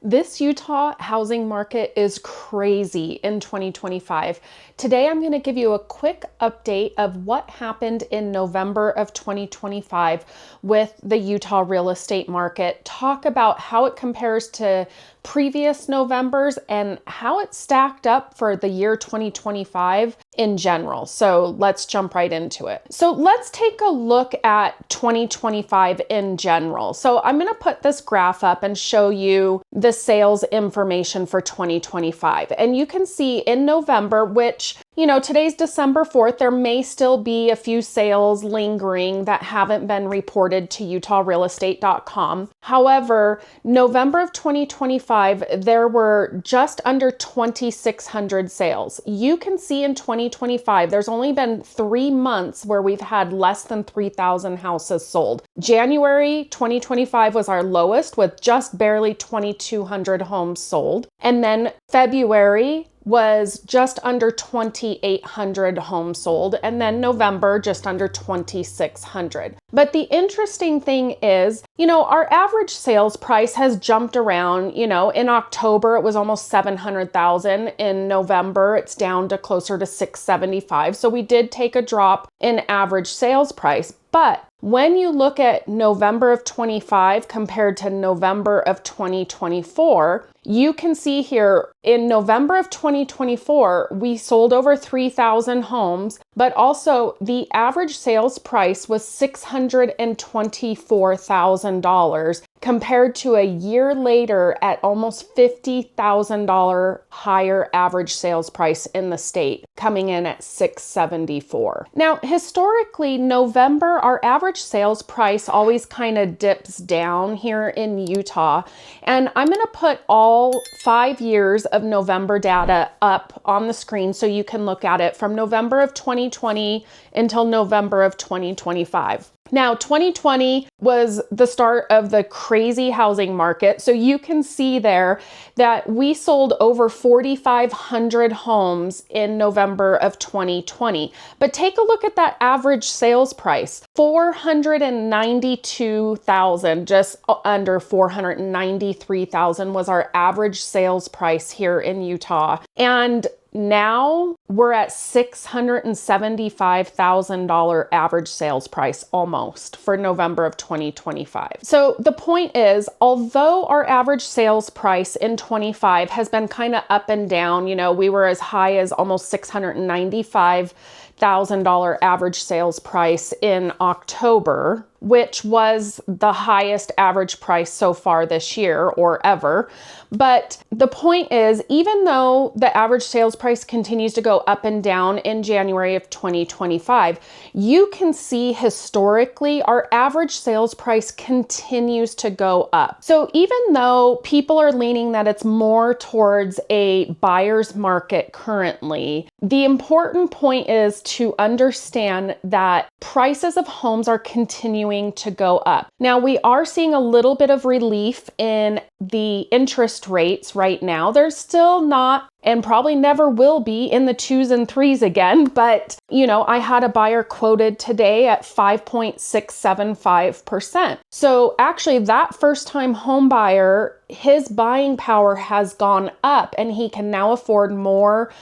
This Utah housing market is crazy in 2025. Today, I'm going to give you a quick update of what happened in November of 2025 with the Utah real estate market, talk about how it compares to previous Novembers and how it stacked up for the year 2025 in general. So let's jump right into it. So let's take a look at 2025 in general. So I'm going to put this graph up and show you the sales information for 2025. And you can see in November, which, today's December 4th, there may still be a few sales lingering that haven't been reported to utahrealestate.com. However, November of 2025, there were just under 2,600 sales. You can see in 2025, there's only been 3 months where we've had less than 3,000 houses sold. January 2025 was our lowest with just barely 2,200 homes sold. And then February was just under 2,800 homes sold, and then November just under 2,600. But the interesting thing is, our average sales price has jumped around. In October it was almost 700,000. In November it's down to closer to 675. So we did take a drop in average sales price. But when you look at November of 25 compared to November of 2024, you can see here in November of 2024, we sold over 3,000 homes, but also the average sales price was $624,000 compared to a year later at almost $50,000 higher average sales price in the state, coming in at $674. Now, historically, November, our average sales price always kind of dips down here in Utah. And I'm going to put all 5 years of November data up on the screen so you can look at it from November of 2020 until November of 2025. Now, 2020 was the start of the crazy housing market. So you can see there that we sold over 4,500 homes in November of 2020. But take a look at that average sales price, $492,000, just under $493,000 was our average sales price here in Utah. And now we're at $675,000 average sales price almost for November of 2025. So the point is, although our average sales price in 25 has been kind of up and down, we were as high as almost $695,000 average sales price in October, which was the highest average price so far this year or ever. But the point is, even though the average sales price continues to go up and down in January of 2025, you can see historically our average sales price continues to go up. So even though people are leaning that it's more towards a buyer's market currently, the important point is to understand that prices of homes are continuing to go up. Now, we are seeing a little bit of relief in the interest rates right now. They're still not, and probably never will be, in the 2s and 3s again. But, I had a buyer quoted today at 5.675%. So actually that first-time home buyer, his buying power has gone up and he can now afford more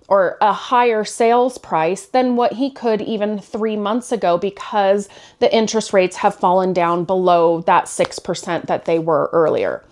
or a higher sales price than what he could even 3 months ago because the interest rates have fallen down below that 6% that they were earlier.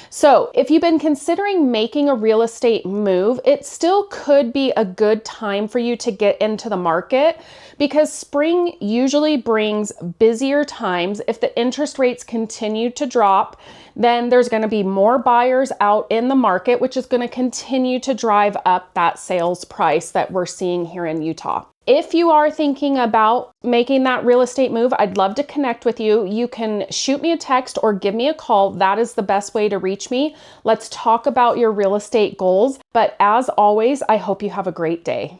So if you've been considering making a real estate move, it still could be a good time for you to get into the market because spring usually brings busier times. If the interest rates continue to drop, then there's going to be more buyers out in the market, which is going to continue to drive up that sales price that we're seeing here in Utah. If you are thinking about making that real estate move, I'd love to connect with you. You can shoot me a text or give me a call. That is the best way to reach me. Let's talk about your real estate goals. But as always, I hope you have a great day.